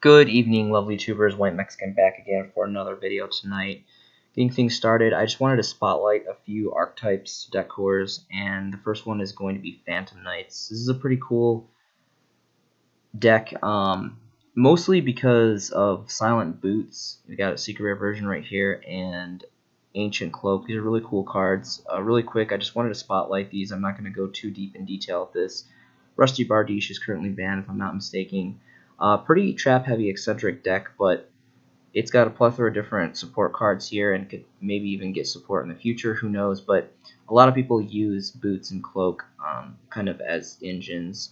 Good evening, lovely tubers. White Mexican back again for another video tonight. Getting things started, I just wanted to spotlight a few archetypes, deck cores, and the first one is going to be Phantom Knights. This is a pretty cool deck, mostly because of Silent Boots. We got a secret rare version right here, and Ancient Cloak. These are really cool cards. Really quick, I just wanted to spotlight these. I'm not going to go too deep in detail with this. Rusty Bardiche is currently banned, if I'm not mistaken. Pretty trap-heavy, eccentric deck, but it's got a plethora of different support cards here and could maybe even get support in the future, who knows. But a lot of people use Boots and Cloak kind of as engines,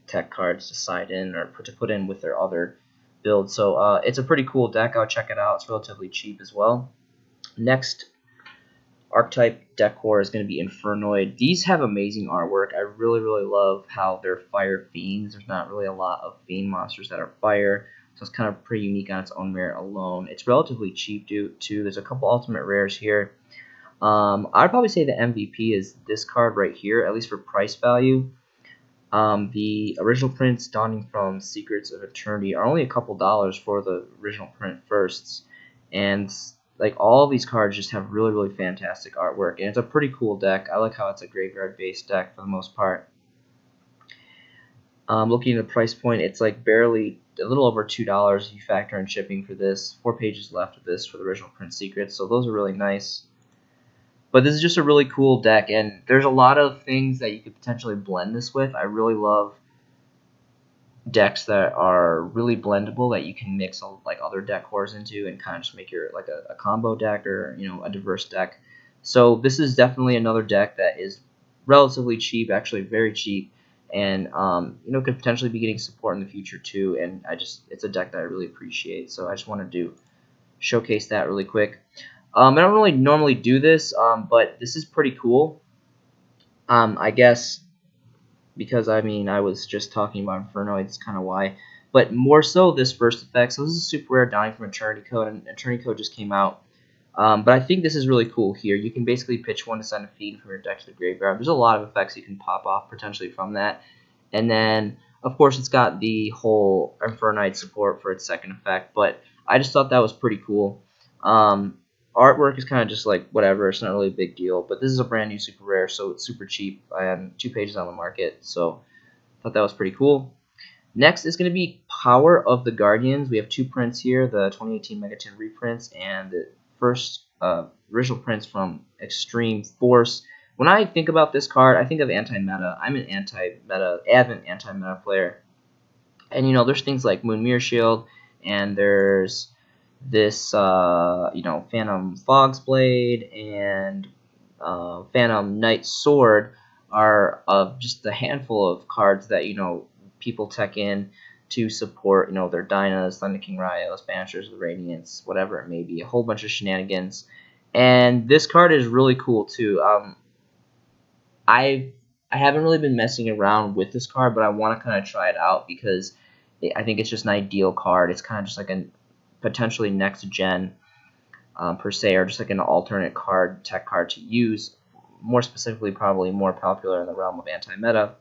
tech cards to side in or to put in with their other builds. So it's a pretty cool deck. I'll check it out. It's relatively cheap as well. Next archetype deck core is going to be Infernoid. These have amazing artwork. I really love how they're fire fiends. There's not really a lot of fiend monsters that are fire, so it's kind of pretty unique on its own merit alone. It's relatively cheap too. There's a couple ultimate rares here. I'd probably say the MVP is this card right here, at least for price value. The original prints Donnie from Secrets of Eternity are only a couple dollars for the original print firsts, and like all of these cards just have really fantastic artwork, and it's a pretty cool deck. I like how it's a graveyard based deck for the most part. Looking at the price point, it's like barely a little over $2 if you factor in shipping for this. 4 pages left of this for the original print secrets, so those are really nice. But this is just a really cool deck, and there's a lot of things that you could potentially blend this with. I really love decks that are really blendable that you can mix like other deck cores into and kind of just make your like a combo deck or a diverse deck. So this is definitely another deck that is relatively cheap, actually very cheap, and could potentially be getting support in the future too. And it's a deck that I really appreciate, so I just wanted to showcase that really quick. I don't really normally do this, but this is pretty cool. I guess because I was just talking about Infernoid, that's kind of why. But more so this first effect. So this is a super rare Donnie from Eternity Code, and Eternity Code just came out. But I think this is really cool here. You can basically pitch one to send a fiend from your deck to the graveyard. There's a lot of effects you can pop off potentially from that. And then, of course, it's got the whole Infernoid support for its second effect. But I just thought that was pretty cool. Artwork is kind of just like whatever. It's not really a big deal. But this is a brand new super rare, so it's super cheap and 2 pages on the market. So I thought that was pretty cool. Next is going to be Power of the Guardians. We have 2 prints here, the 2018 Megaton reprints and the first original prints from Extreme Force. When I think about this card, I think of anti-meta. I'm an avid anti-meta player. And there's things like Moon Mirror Shield, and there's this Phantom Fog's Blade and Phantom Knight Sword are just a handful of cards that people tech in to support their Dynas, Thunder King Ryos, Banishers of the Radiance, whatever it may be, a whole bunch of shenanigans. And this card is really cool too. I haven't really been messing around with this card, but I want to kind of try it out because I think it's just an ideal card. It's kind of just like a potentially next gen per se, or just like an alternate tech card to use, more specifically probably more popular in the realm of anti-meta.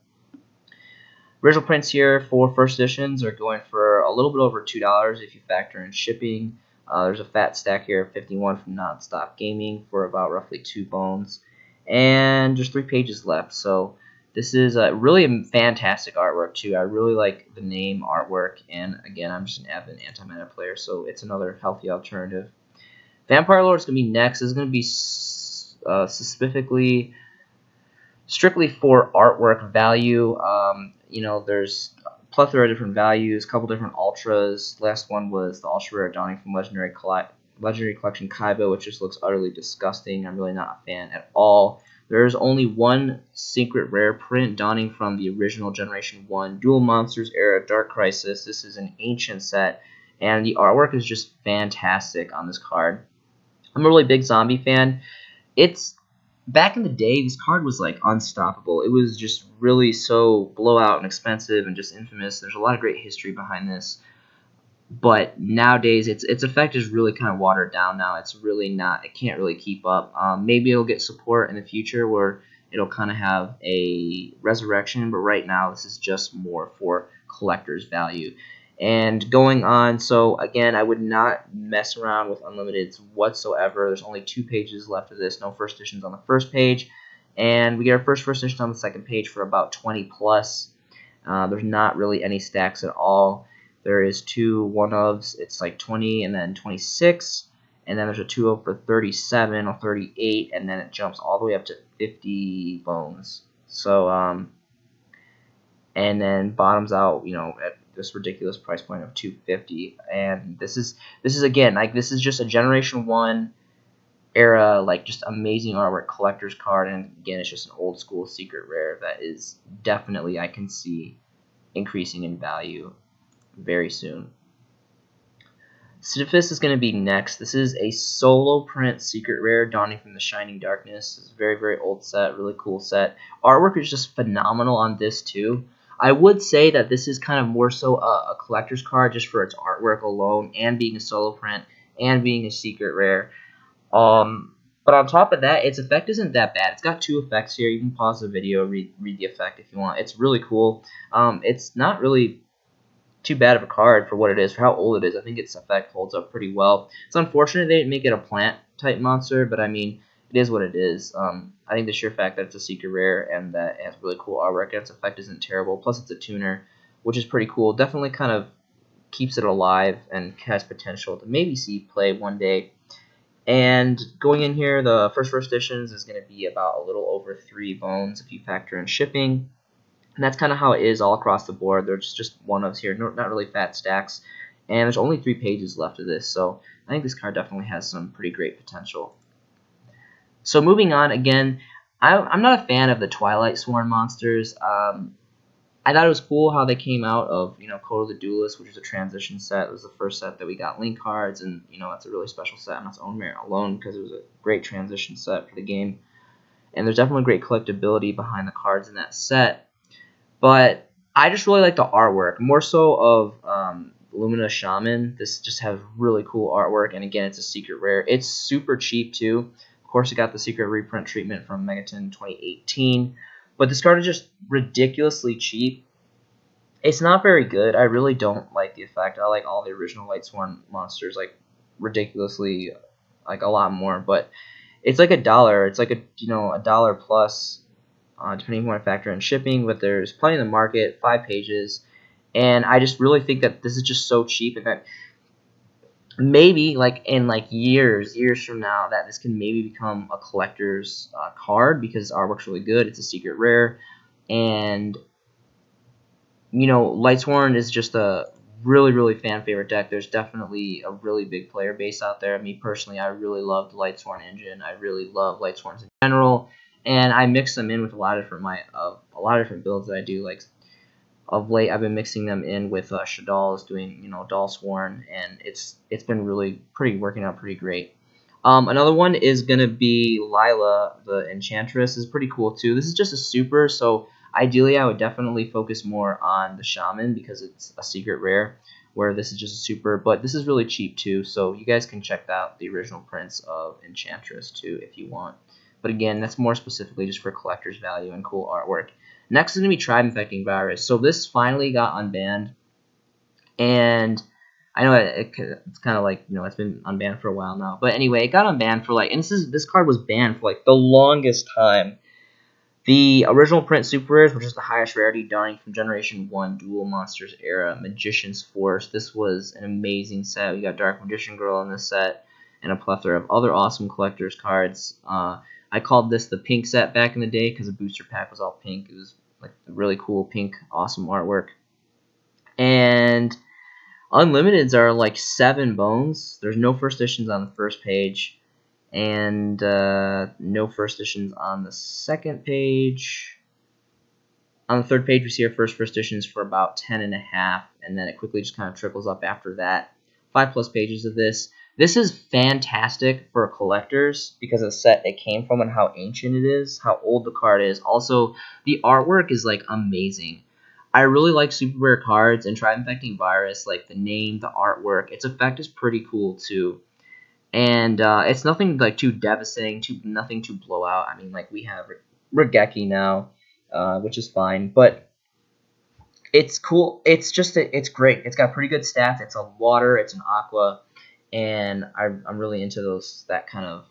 Original prints here for first editions are going for a little bit over $2 if you factor in shipping. There's a fat stack here of 51 from Nonstop Gaming for about roughly 2 bones, and just 3 pages left. So this is really a fantastic artwork too. I really like the name artwork, and again, I'm just an avid anti-meta player, so it's another healthy alternative. Vampire Lord is going to be next. This is going to be strictly for artwork value. There's a plethora of different values, a couple different ultras. Last one was the ultra rare Donnie from Legendary Collection Kaiba, which just looks utterly disgusting. I'm really not a fan at all. There's only one secret rare print, Donnie from the original Generation 1 Dual Monsters Era Dark Crisis. This is an ancient set, and the artwork is just fantastic on this card. I'm a really big zombie fan. Back in the day, this card was like unstoppable. It was just really so blowout and expensive and just infamous. There's a lot of great history behind this. But nowadays, its effect is really kind of watered down now. It's really not, it can't really keep up. Maybe it'll get support in the future where it'll kind of have a resurrection, but right now this is just more for collector's value. And going on, so again, I would not mess around with Unlimiteds whatsoever. There's only 2 pages left of this, no first editions on the first page. And we get our first edition on the second page for about 20 plus. There's not really any stacks at all. There is 2 one-ofs, it's like 20 and then 26. And then there's a 2-of for 37 or 38, and then it jumps all the way up to 50 bones. So, and then bottoms out, at this ridiculous price point of 250. And this is again, like, this is just a Generation 1 era, like, just amazing artwork collector's card. And again, it's just an old school secret rare that is definitely, I can see, increasing in value very soon. Sisyphus is going to be next. This is a solo print secret rare, Donnie from the Shining Darkness. It's a very, very old set, really cool set. Artwork is just phenomenal on this too. I would say that this is kind of more so a collector's card just for its artwork alone, and being a solo print, and being a secret rare. But on top of that, its effect isn't that bad. It's got 2 effects here. You can pause the video, read the effect if you want. It's really cool. It's not really too bad of a card for what it is, for how old it is. I think its effect holds up pretty well. It's unfortunate they didn't make it a plant type monster, but I mean, it is what it is. I think the sheer fact that it's a secret rare and that it has really cool artwork, its effect isn't terrible. Plus, it's a tuner, which is pretty cool. Definitely kind of keeps it alive and has potential to maybe see play one day. And going in here, the first editions is going to be about a little over 3 bones if you factor in shipping. And that's kind of how it is all across the board. There's just one-ofs here, not really fat stacks. And there's only 3 pages left of this, so I think this card definitely has some pretty great potential. So moving on, again, I'm not a fan of the Lightsworn monsters. I thought it was cool how they came out of, Code of the Duelist, which was a transition set. It was the first set that we got link cards, and, that's a really special set on its own merit alone because it was a great transition set for the game. And there's definitely great collectability behind the cards in that set. But I just really like the artwork, more so of Luminous Shaman. This just has really cool artwork, and again, it's a secret rare. It's super cheap too. Of course, it got the secret reprint treatment from Megaton 2018, but this card is just ridiculously cheap. It's not very good. I really don't like the effect. I like all the original Lightsworn monsters, like, ridiculously, like, a lot more. But it's like $1. It's like a dollar plus. Depending on what I factor in shipping, but there's plenty in the market, 5 pages, and I just really think that this is just so cheap, and that maybe, like, in like years from now, that this can maybe become a collector's card because artwork's really good. It's a secret rare, and Lightsworn is just a really, really fan favorite deck. There's definitely a really big player base out there. Me personally, I really love the Lightsworn engine. I really love Lightsworns in general. And I mix them in with a lot of different builds that I do. Like, of late, I've been mixing them in with Showdown, doing Dalsworn, and it's been really working out pretty great. Another one is gonna be Lila, the Enchantress. Is pretty cool too. This is just a super, so ideally I would definitely focus more on the Shaman because it's a secret rare, where this is just a super. But this is really cheap too, so you guys can check out the original prints of Enchantress too if you want. But again, that's more specifically just for collector's value and cool artwork. Next is going to be Tribe Infecting Virus. So this finally got unbanned. And I know it's kind of like, it's been unbanned for a while now. But anyway, it got unbanned for and this card was banned for the longest time. The original print super rares, which is the highest rarity, Donnie from Generation 1 Dual Monsters era, Magician's Force. This was an amazing set. We got Dark Magician Girl in this set, and a plethora of other awesome collector's cards. I called this the pink set back in the day because the booster pack was all pink. It was like really cool pink, awesome artwork. And Unlimiteds are like 7 bones. There's no first editions on the first page, and no first editions on the second page. On the third page, we see our first editions for about 10.5, and then it quickly just kind of trickles up after that. 5+ pages of this. This is fantastic for collectors because of the set it came from and how ancient it is, how old the card is. Also, the artwork is amazing. I really like super rare cards, and Tribe Infecting Virus, like the name, the artwork, its effect is pretty cool too. And it's nothing too devastating, nothing to blow out. I mean, we have Regeki now, which is fine, but It's cool. It's just it's great. It's got pretty good stats. It's a water. It's an aqua, and I'm really into that kind of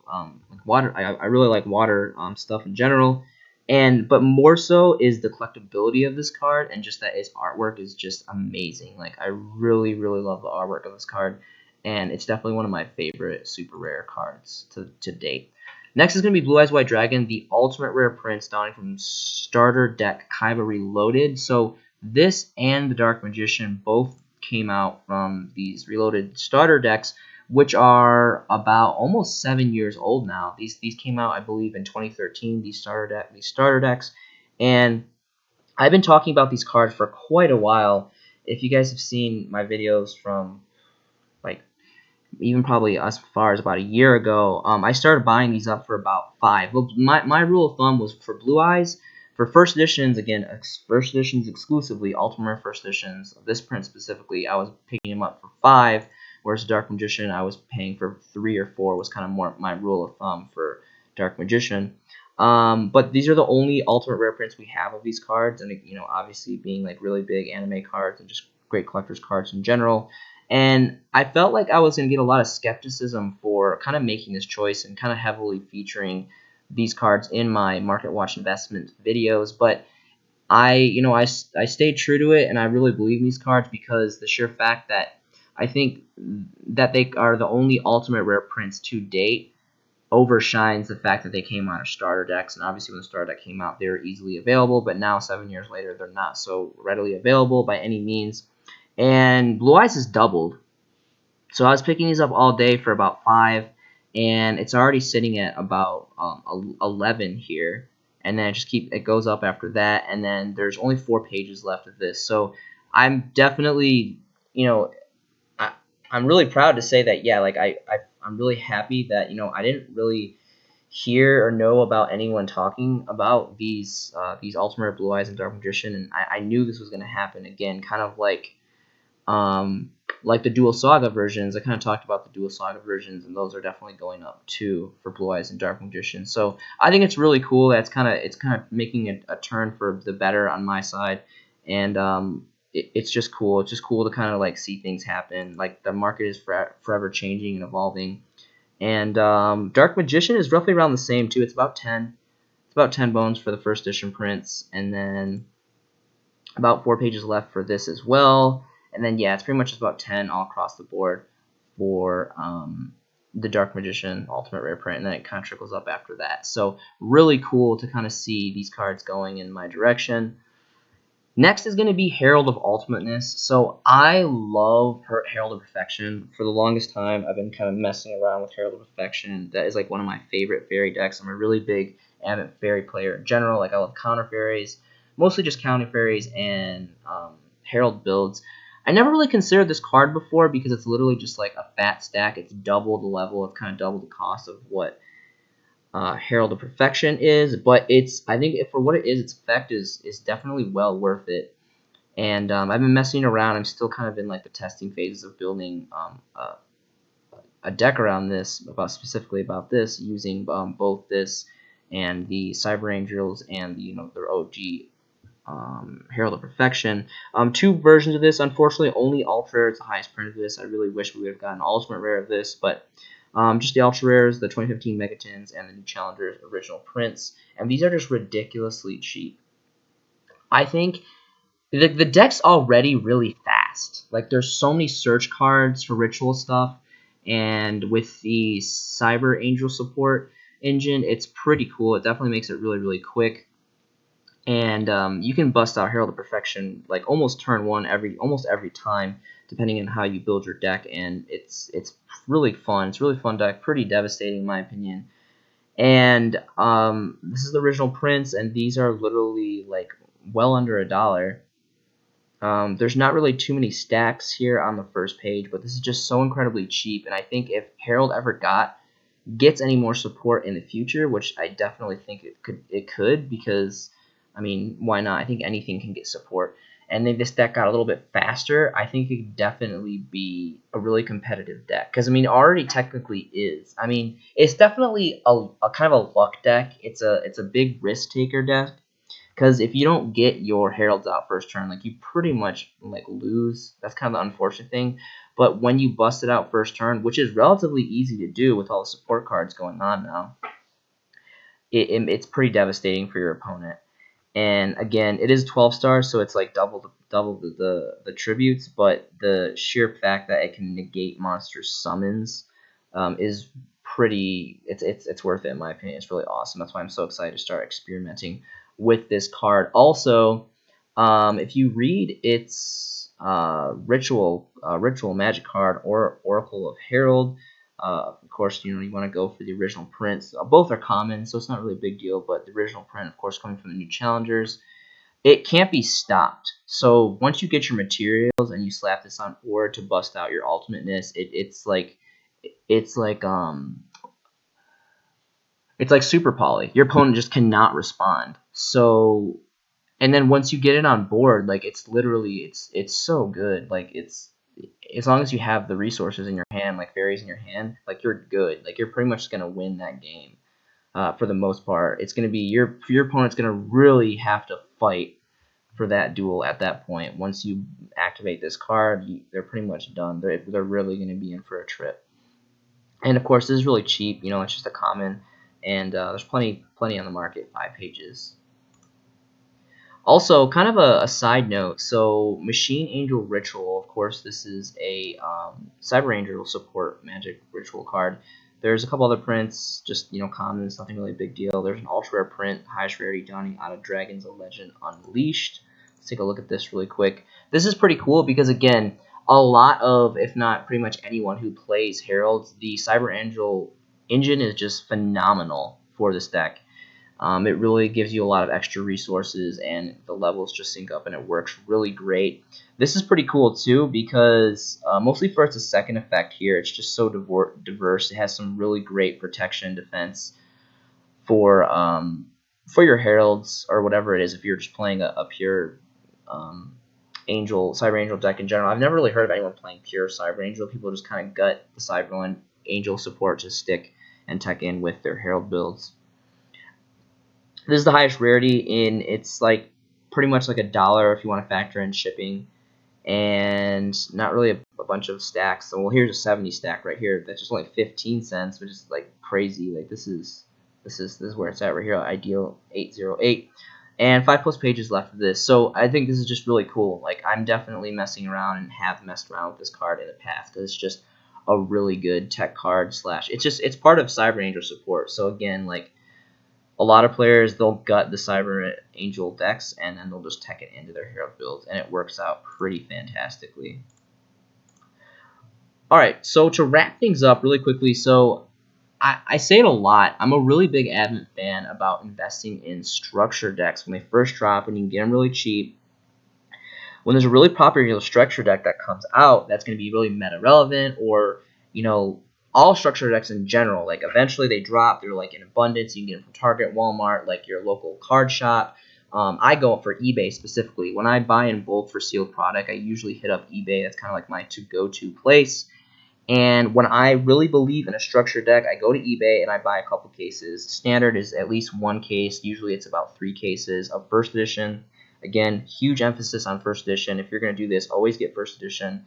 like water. I really like water stuff in general, and but more so is the collectability of this card, and just that its artwork is just amazing. Like I really love the artwork of this card, and it's definitely one of my favorite super rare cards to date. Next is going to be Blue Eyes White Dragon, the ultimate rare prince, Donnie from starter deck Kaiba Reloaded. So this and the Dark Magician both came out from these reloaded starter decks, which are about almost 7 years old now. These came out, I believe, in 2013. These starter decks, and I've been talking about these cards for quite a while. If you guys have seen my videos from like even probably as far as about a year ago, I started buying these up for about 5. Well, my rule of thumb was for Blue Eyes, for first editions, again, first editions exclusively, Ultimate first editions, this print specifically, I was picking them up for 5, whereas Dark Magician, I was paying for 3 or 4, was kind of more my rule of thumb for Dark Magician. But these are the only Ultimate Rare prints we have of these cards, and you know, obviously being like really big anime cards and just great collector's cards in general. And I felt like I was going to get a lot of skepticism for kind of making this choice and kind of heavily featuring these cards in my Market Watch investment videos. But I stayed true to it, and I really believe in these cards because the sheer fact that I think that they are the only ultimate rare prints to date overshines the fact that they came out of starter decks. And obviously when the starter deck came out, they were easily available, but now 7 years later, they're not so readily available by any means. And Blue Eyes has doubled. So I was picking these up all day for about 5, and it's already sitting at about 11 here. And then it goes up after that, and then there's only 4 pages left of this. So I'm definitely, I, I'm really proud to say that, yeah, like I'm really happy that, I didn't really hear or know about anyone talking about these Ultimate Blue Eyes and Dark Magician, and I knew this was going to happen again, kind of like the Dual Saga versions. I kind of talked about the Dual Saga versions, and those are definitely going up too for Blue Eyes and Dark Magician. So I think it's really cool. It's kind of making a turn for the better on my side, and it's just cool. It's just cool to kind of like see things happen. Like the market is forever changing and evolving. And Dark Magician is roughly around the same too. It's about 10. It's about 10 bones for the first edition prints, and then about 4 pages left for this as well. And then, yeah, it's pretty much just about 10 all across the board for the Dark Magician Ultimate Rare print, and then it kind of trickles up after that. So really cool to kind of see these cards going in my direction. Next is going to be Herald of Ultimateness. So I love Herald of Perfection. For the longest time, I've been kind of messing around with Herald of Perfection. That is like one of my favorite fairy decks. I'm a really big avid fairy player in general. Like I love counter fairies, mostly just counter fairies and Herald builds. I never really considered this card before because it's literally just like a fat stack. It's double the level. It's kind of double the cost of what Herald of Perfection is, but I think for what it is, its effect is definitely well worth it. And I've been messing around. I'm still kind of in like the testing phases of building a deck around this, specifically about this, using both this and the Cyber Angels and their OG Herald of Perfection. 2 versions of this. Unfortunately, only Ultra Rare is the highest print of this. I really wish we would have gotten Ultimate Rare of this, but just the Ultra Rares, the 2015 Megatins, and the New Challengers original prints. And these are just ridiculously cheap. I think the deck's already really fast. Like, there's so many search cards for ritual stuff, and with the Cyber Angel support engine, it's pretty cool. It definitely makes it really quick. And you can bust out Herald of Perfection like almost turn 1 almost every time, depending on how you build your deck, and it's really fun. It's a really fun deck, pretty devastating in my opinion. And this is the original prints, and these are literally like well under $1. There's not really too many stacks here on the first page, but this is just so incredibly cheap, and I think if Herald ever gets any more support in the future, which I definitely think it could, because I mean, why not? I think anything can get support. And then this deck got a little bit faster. I think it could definitely be a really competitive deck. Because, I mean, it already technically is. I mean, it's definitely a kind of a luck deck. It's a big risk taker deck. Because if you don't get your heralds out first turn, like, you pretty much like lose. That's kind of the unfortunate thing. But when you bust it out first turn, which is relatively easy to do with all the support cards going on now, it's pretty devastating for your opponent. And again, it is 12 stars, so it's like double the tributes. But the sheer fact that it can negate monster summons is pretty. It's worth it in my opinion. It's really awesome. That's why I'm so excited to start experimenting with this card. Also, if you read its ritual magic card or Oracle of Herald. Of course, you want to go for the original prints. Both are common, so it's not really a big deal. But the original print, of course, coming from the new challengers, it can't be stopped. So once you get your materials and you slap this on board to bust out your ultimateness, it's like super poly. Your opponent just cannot respond. So, and then once you get it on board, like, it's literally it's so good. Like, it's, as long as you have the resources in your hand, like fairies in your hand, like, you're good. Like, you're pretty much gonna win that game. For the most part, it's gonna be your opponent's gonna really have to fight for that duel at that point. Once you activate this card, they're pretty much done. They're really gonna be in for a trip. And of course, this is really cheap. It's just a common, and there's plenty on the market. 5 pages. Also, kind of a side note, so Machine Angel Ritual, of course, this is a Cyber Angel support magic ritual card. There's a couple other prints, just, commons, nothing really a big deal. There's an ultra rare print, highest rarity Donnie out of Dragons of Legend Unleashed. Let's take a look at this really quick. This is pretty cool because, again, a lot of, if not pretty much anyone who plays Heralds, the Cyber Angel engine is just phenomenal for this deck. It really gives you a lot of extra resources, and the levels just sync up, and it works really great. This is pretty cool too because mostly for its second effect here, it's just so diverse. It has some really great protection and defense for your heralds or whatever it is. If you're just playing a pure Cyber Angel deck in general, I've never really heard of anyone playing pure Cyber Angel. People just kind of gut the Cyber Angel support to stick and tech in with their Herald builds. This is the highest rarity it's like pretty much like $1 if you want to factor in shipping, and not really a bunch of stacks. So, well, here's a 70 stack right here. That's just only 15 cents, which is like crazy. Like, this is where it's at right here. Ideal 808, and 5+ pages left of this. So I think this is just really cool. Like, I'm definitely messing around and have messed around with this card in the past because it's just a really good tech card / it's part of Cyber Angel support. So again, like, a lot of players, they'll gut the Cyber Angel decks, and then they'll just tech it into their Herald builds, and it works out pretty fantastically. Alright, so to wrap things up really quickly, so I say it a lot, I'm a really big adamant fan about investing in structure decks when they first drop, and you can get them really cheap. When there's a really popular structure deck that comes out that's going to be really meta relevant, or, all structure decks in general, like, eventually they drop, they're like in abundance, you can get them from Target, Walmart, like your local card shop. I go for eBay specifically. When I buy in bulk for sealed product, I usually hit up eBay. That's kind of like my go-to place. And when I really believe in a structure deck, I go to eBay and I buy a couple cases. Standard is at least 1 case. Usually it's about 3 cases of first edition. Again, huge emphasis on first edition. If you're going to do this, always get first edition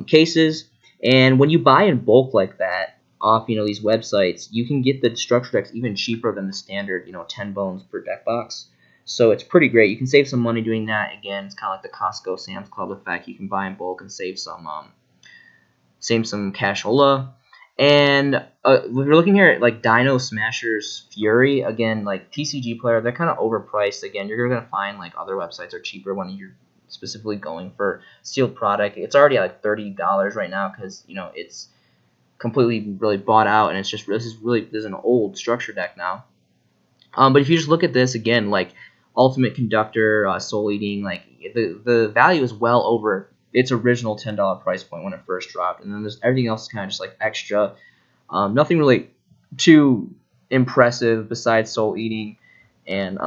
cases. And when you buy in bulk like that off, these websites, you can get the structure decks even cheaper than the standard, 10 bones per deck box. So it's pretty great. You can save some money doing that. Again, it's kind of like the Costco Sam's Club effect. You can buy in bulk and save some cashola. And we're looking here at like Dino Smashers Fury. Again, like, TCG player, they're kind of overpriced. Again, you're going to find like other websites are cheaper when you're specifically going for sealed product. It's already at like $30 right now because it's completely really bought out, and this is an old structure deck now. But if you just look at this again, like Ultimate Conductor, Soul Eating, like the value is well over its original $10 price point when it first dropped, and then there's everything else is kind of just like extra. Nothing really too impressive besides Soul Eating and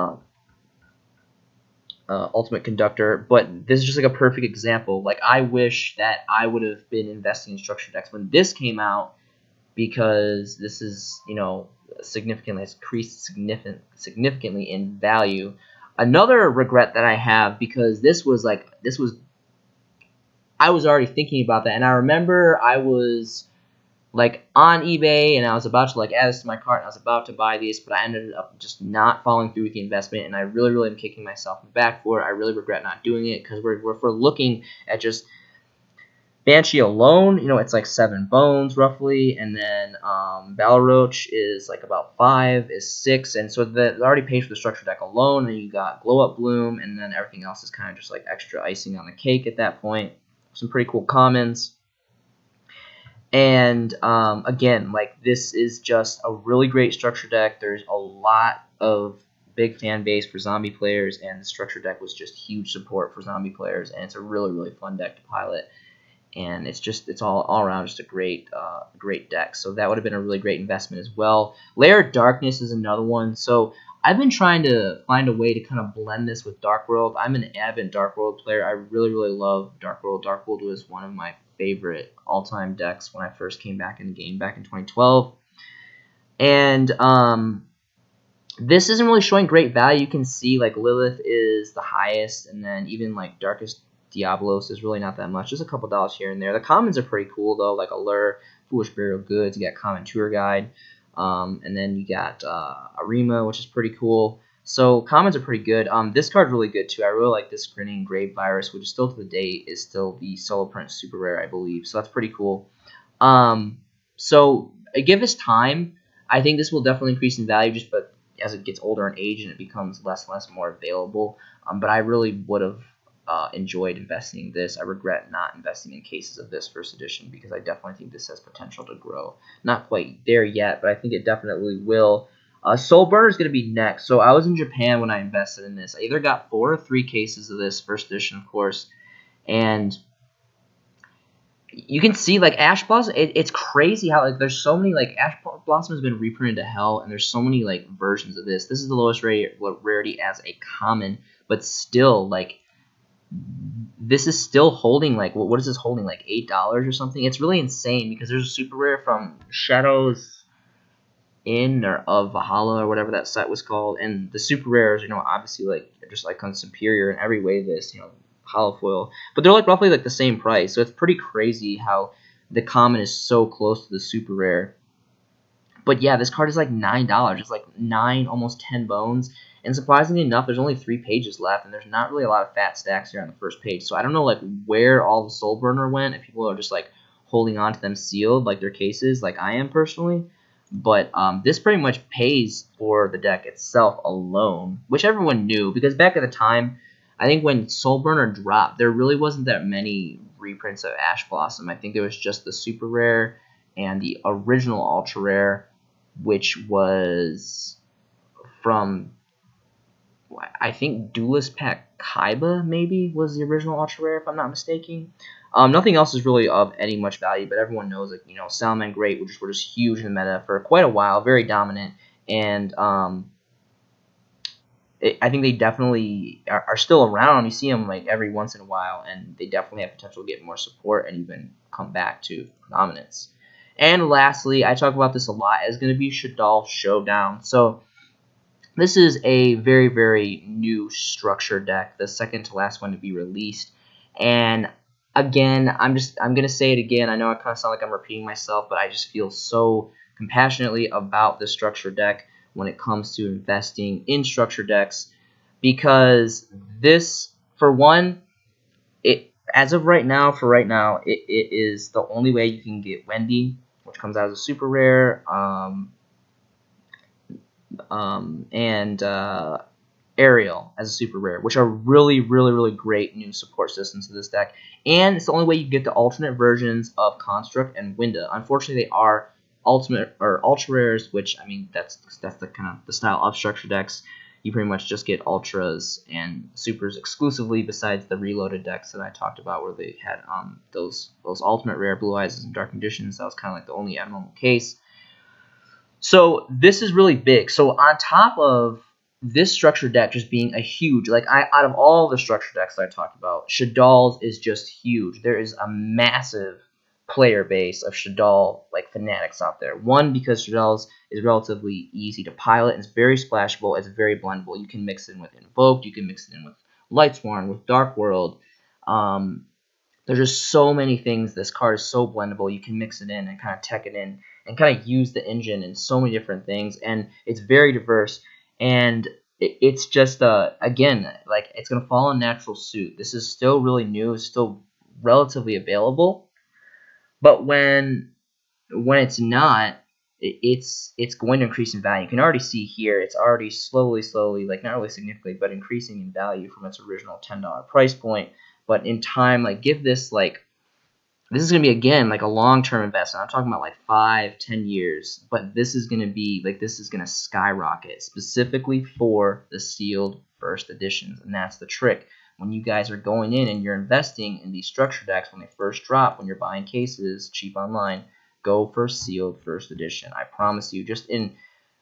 Ultimate Conductor, but this is just like a perfect example. Like, I wish that I would have been investing in structure decks when this came out, because this is, you know, significantly has increased significantly in value. Another regret that I have, because I was already thinking about that, and I remember I was like on eBay and I was about to like add this to my cart and I was about to buy these, but I ended up just not following through with the investment, and I really am kicking myself in the back for it. I really regret not doing it, because if we're looking at just Banshee alone, you know, it's like 7 bones roughly, and then Balroach is like about 5, is 6, and so that already pays for the structure deck alone. And you got Glow Up Bloom, and then everything else is kind of just like extra icing on the cake at that point. Some pretty cool commons. And again, like, this is just a really great structure deck. There's a lot of big fan base for zombie players, and the structure deck was just huge support for zombie players, and it's a really fun deck to pilot. And it's all around just a great deck. So that would have been a really great investment as well. Lair of Darkness is another one. So I've been trying to find a way to kind of blend this with Dark World. I'm an avid Dark World player. I really love Dark World. Dark World was one of my favorite all-time decks when I first came back in the game back in 2012. And this isn't really showing great value. You can see like Lilith is the highest, and then even like Darkest Diablos is really not that much. Just a couple dollars here and there. The commons are pretty cool though, like Allure, Foolish Burial Goods. You got Common Tour Guide, and then you got Arima, which is pretty cool. So commons are pretty good. This card's really good too. I really like this Grinning Grave Virus, which is still to the date is still the solo print super rare, I believe. So that's pretty cool. So give this time. I think this will definitely increase in value, just but as it gets older in age and it becomes less and less more available. But I really would have enjoyed investing in this. I regret not investing in cases of this first edition, because I definitely think this has potential to grow. Not quite there yet, but I think it definitely will. Soulburner is going to be next. So I was in Japan when I invested in this. I either got 4 or 3 cases of this first edition, of course, and you can see like Ash Blossom. It's crazy how like there's so many, like, Ash Blossom has been reprinted to hell, and there's so many like versions of this. This is the lowest rarity as a common, but still like this is still holding like what is this holding, like $8 or something? It's really insane, because there's a super rare from Shadows In or of Valhalla or whatever that set was called, and the super rares, you know, obviously like just like superior in every way. This, you know, hollow foil, but they're like roughly like the same price. So it's pretty crazy how the common is so close to the super rare. But yeah, this card is like $9. It's like 9, almost 10 bones. And surprisingly enough, there's only 3 pages left, and there's not really a lot of fat stacks here on the first page. So I don't know like where all the Soulburner went, if people are just like holding on to them sealed like their cases, like I am personally. But this pretty much pays for the deck itself alone, which everyone knew, because back at the time, I think when Soulburner dropped, there really wasn't that many reprints of Ash Blossom. I think there was just the super rare and the original ultra rare, which was from, I think, Duelist Pack Kaiba maybe was the original ultra rare, if I'm not mistaken. Nothing else is really of any much value, but everyone knows that, you know, Salaman Great, which were just huge in the meta for quite a while, very dominant, and I think they definitely are still around. You see them like every once in a while, and they definitely have potential to get more support and even come back to dominance. And lastly, I talk about this a lot, is going to be Showdown. So this is a very new structure deck, the second to last one to be released. And again, I'm going to say it again. I know I kind of sound like I'm repeating myself, but I just feel so compassionately about this structure deck when it comes to investing in structure decks, because this, for one, as of right now, it is the only way you can get Wendy, which comes out as a super rare, and Ariel as a super rare, which are really great new support systems to this deck. And it's the only way you get the alternate versions of Construct and Winda. Unfortunately, they are ultimate or ultra rares, which, I mean, that's the kind of the style of structure decks. You pretty much just get ultras and supers exclusively, besides the reloaded decks that I talked about, where they had those ultimate rare Blue Eyes and Dark Conditions. That was kind of like the only abnormal case. So this is really big. So on top of this structure deck just being a huge, like, out of all the structure decks that I talked about, Shadal's is just huge. There is a massive player base of Showdown like fanatics out there. One, because Showdown is relatively easy to pilot, and it's very splashable, it's very blendable. You can mix it in with Invoked, you can mix it in with Lightsworn, with Dark World. There's just so many things. This card is so blendable. You can mix it in and kind of tech it in and kind of use the engine in so many different things, and it's very diverse. And it's just again, like, it's gonna fall in natural suit. This is still really new. It's still relatively available, but when it's not, it's going to increase in value. You can already see here it's already slowly, like, not really significantly, but increasing in value from its original $10 price point. But in time, like, give this, like, this is going to be, again, like a long-term investment. I'm talking about like 5-10 years, but this is going to be like, this is going to skyrocket specifically for the sealed first editions. And that's the trick. When you guys are going in and you're investing in these structure decks when they first drop, when you're buying cases cheap online, go for sealed first edition. I promise you, just in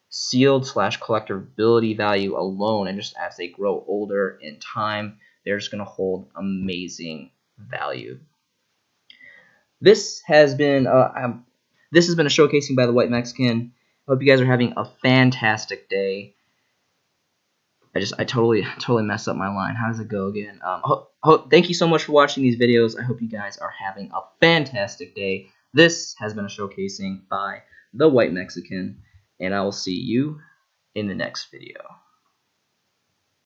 sealed / collectability value alone, and just as they grow older in time, they're just going to hold amazing value. This has been a showcasing by the White Mexican. I hope you guys are having a fantastic day. I totally messed up my line. How does it go again? Thank you so much for watching these videos. I hope you guys are having a fantastic day. This has been a showcasing by the White Mexican, and I will see you in the next video.